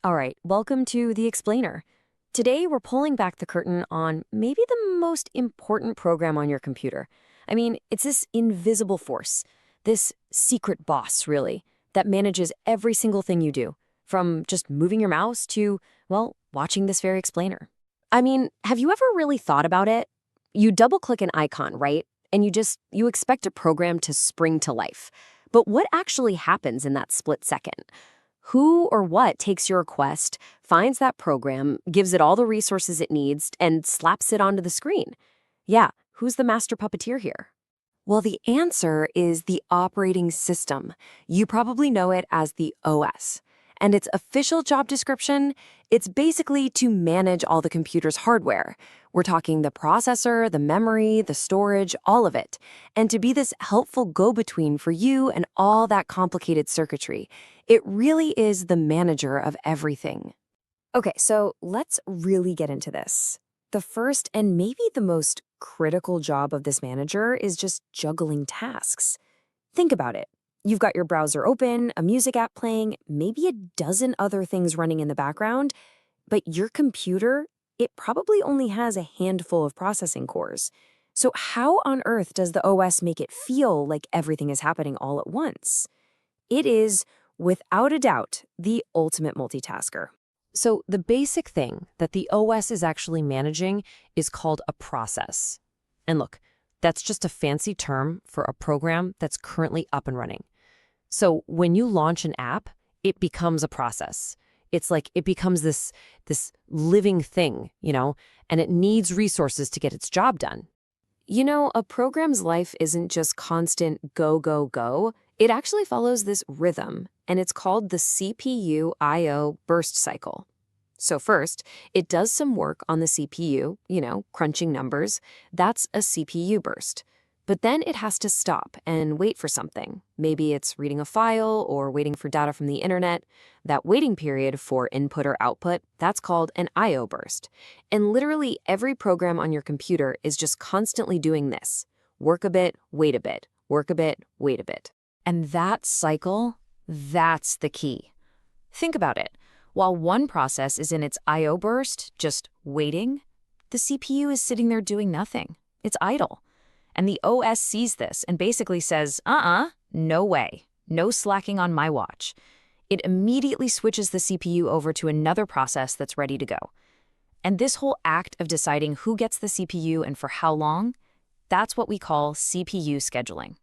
All right, welcome to The Explainer. Today, we're pulling back the curtain on maybe the most important program on your computer. I mean, it's this invisible force, this secret boss, really, that manages every single thing you do, from just moving your mouse to, well, watching this very explainer. I mean, have you ever really thought about it? You double-click an icon, right? And you expect a program to spring to life. But what actually happens in that split second? Who or what takes your request, finds that program, gives it all the resources it needs, and slaps it onto the screen? Yeah, who's the master puppeteer here? Well, the answer is the operating system. You probably know it as the OS. And its official job description, it's basically to manage all the computer's hardware. We're talking the processor, the memory, the storage, all of it. And to be this helpful go-between for you and all that complicated circuitry. It really is the manager of everything. Okay, so let's really get into this. The first and maybe the most critical job of this manager is just juggling tasks. Think about it. You've got your browser open, a music app playing, maybe a dozen other things running in the background, but your computer, it probably only has a handful of processing cores. So how on earth does the OS make it feel like everything is happening all at once? It is, without a doubt, the ultimate multitasker. So the basic thing that the OS is actually managing is called a process. And look, that's just a fancy term for a program that's currently up and running. So when you launch an app, it becomes a process. It's like it becomes this living thing, and it needs resources to get its job done. A program's life isn't just constant go, go, go. It actually follows this rhythm, and it's called the CPU I/O burst cycle. So first, it does some work on the CPU, crunching numbers. That's a CPU burst. But then it has to stop and wait for something. Maybe it's reading a file or waiting for data from the internet. That waiting period for input or output, that's called an I/O burst. And literally every program on your computer is just constantly doing this. Work a bit, wait a bit. Work a bit, wait a bit. And that cycle, that's the key. Think about it. While one process is in its I/O burst, just waiting, the CPU is sitting there doing nothing. It's idle. And the OS sees this and basically says, no way, no slacking on my watch. It immediately switches the CPU over to another process that's ready to go. And this whole act of deciding who gets the CPU and for how long, that's what we call CPU scheduling.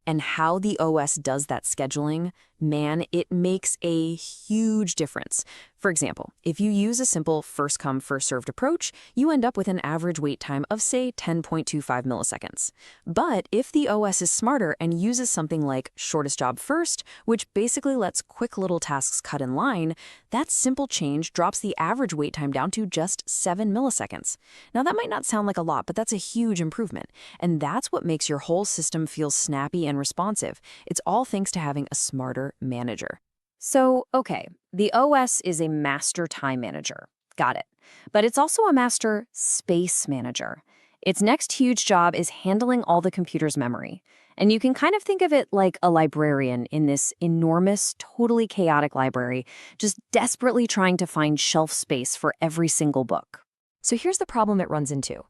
And how the OS does that scheduling, man, it makes a huge difference. For example, if you use a simple first-come, first-served approach, you end up with an average wait time of, say, 10.25 milliseconds. But if the OS is smarter and uses something like shortest job first, which basically lets quick little tasks cut in line, that simple change drops the average wait time down to just 7 milliseconds. Now, that might not sound like a lot, but that's a huge improvement. And that's what makes your whole system feel snappy and responsive. It's all thanks to having a smarter manager. So, okay, the OS is a master time manager. Got it. But it's also a master space manager. Its next huge job is handling all the computer's memory. And you can kind of think of it like a librarian in this enormous, totally chaotic library, just desperately trying to find shelf space for every single book. So here's the problem it runs into.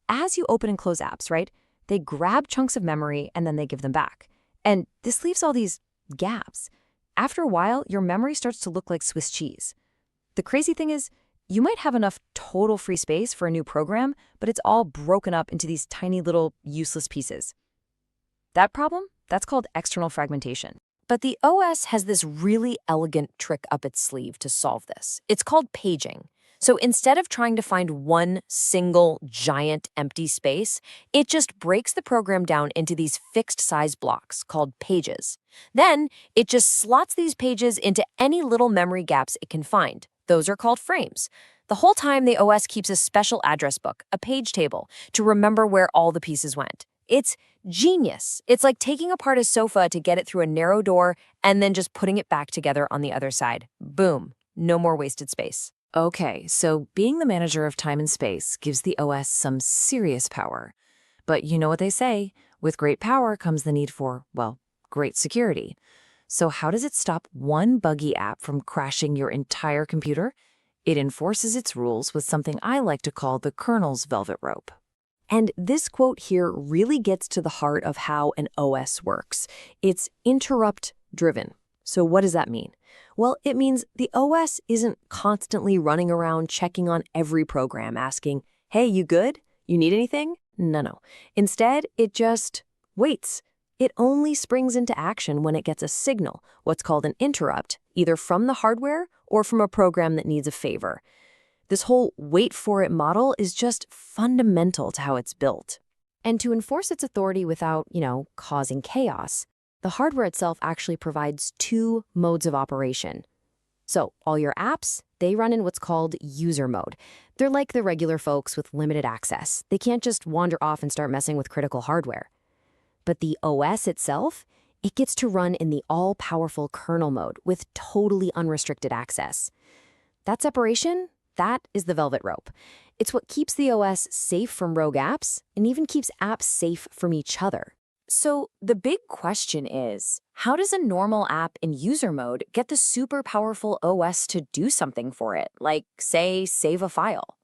As you open and close apps, right, they grab chunks of memory and then they give them back. And this leaves all these gaps. After a while, your memory starts to look like Swiss cheese. The crazy thing is, you might have enough total free space for a new program, but it's all broken up into these tiny little useless pieces. That problem? That's called external fragmentation. But the OS has this really elegant trick up its sleeve to solve this. It's called paging. So instead of trying to find one single giant empty space, it just breaks the program down into these fixed size blocks called pages. Then it just slots these pages into any little memory gaps it can find. Those are called frames. The whole time the OS keeps a special address book, a page table, to remember where all the pieces went. It's genius. It's like taking apart a sofa to get it through a narrow door and then just putting it back together on the other side. Boom. No more wasted space. Okay, so being the manager of time and space gives the OS some serious power. But you know what they say, with great power comes the need for, well, great security. So how does it stop one buggy app from crashing your entire computer? It enforces its rules with something I like to call the kernel's velvet rope. And this quote here really gets to the heart of how an OS works. It's interrupt-driven. So what does that mean? Well, it means the OS isn't constantly running around checking on every program asking, hey, you good? You need anything? No. Instead, it just waits. It only springs into action when it gets a signal, what's called an interrupt, either from the hardware or from a program that needs a favor. This whole wait for it model is just fundamental to how it's built. And to enforce its authority without, causing chaos, the hardware itself actually provides two modes of operation. So all your apps, they run in what's called user mode. They're like the regular folks with limited access. They can't just wander off and start messing with critical hardware. But the OS itself, it gets to run in the all-powerful kernel mode with totally unrestricted access. That separation, that is the velvet rope. It's what keeps the OS safe from rogue apps and even keeps apps safe from each other. So the big question is, how does a normal app in user mode get the super powerful OS to do something for it, like, say, save a file?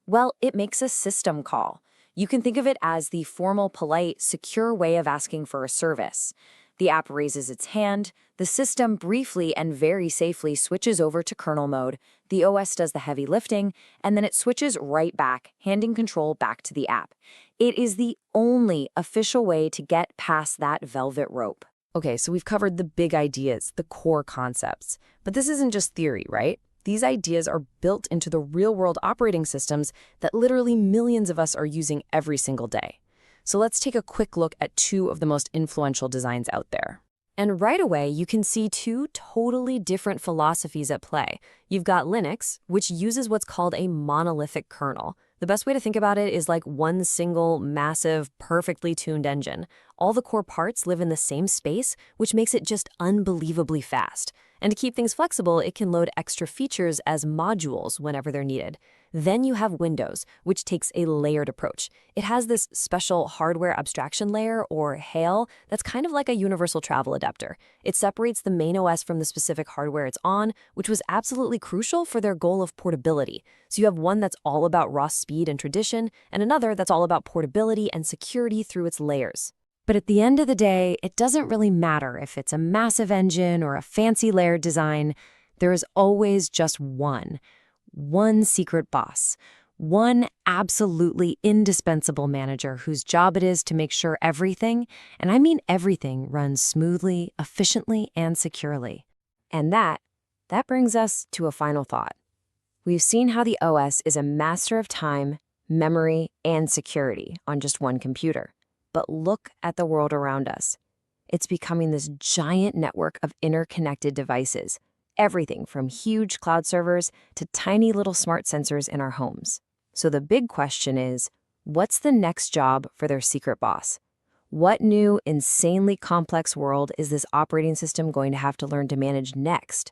Well, it makes a system call. You can think of it as the formal, polite, secure way of asking for a service. The app raises its hand, the system briefly and very safely switches over to kernel mode, the OS does the heavy lifting, and then it switches right back, handing control back to the app. It is the only official way to get past that velvet rope. Okay, so we've covered the big ideas, the core concepts. But this isn't just theory, right? These ideas are built into the real-world operating systems that literally millions of us are using every single day. So let's take a quick look at two of the most influential designs out there. And right away, you can see two totally different philosophies at play. You've got Linux, which uses what's called a monolithic kernel. The best way to think about it is like one single, massive, perfectly tuned engine. All the core parts live in the same space, which makes it just unbelievably fast. And to keep things flexible, it can load extra features as modules whenever they're needed. Then you have Windows, which takes a layered approach. It has this special hardware abstraction layer, or HAL, that's kind of like a universal travel adapter. It separates the main OS from the specific hardware it's on, which was absolutely crucial for their goal of portability. So you have one that's all about raw speed and tradition, and another that's all about portability and security through its layers. But at the end of the day, it doesn't really matter if it's a massive engine or a fancy layered design. There is always just one secret boss, one absolutely indispensable manager whose job it is to make sure everything, and I mean everything, runs smoothly, efficiently, and securely. And that brings us to a final thought. We've seen how the OS is a master of time, memory, and security on just one computer. But look at the world around us. It's becoming this giant network of interconnected devices, everything from huge cloud servers to tiny little smart sensors in our homes. So the big question is, what's the next job for their secret boss? What new, insanely complex world is this operating system going to have to learn to manage next?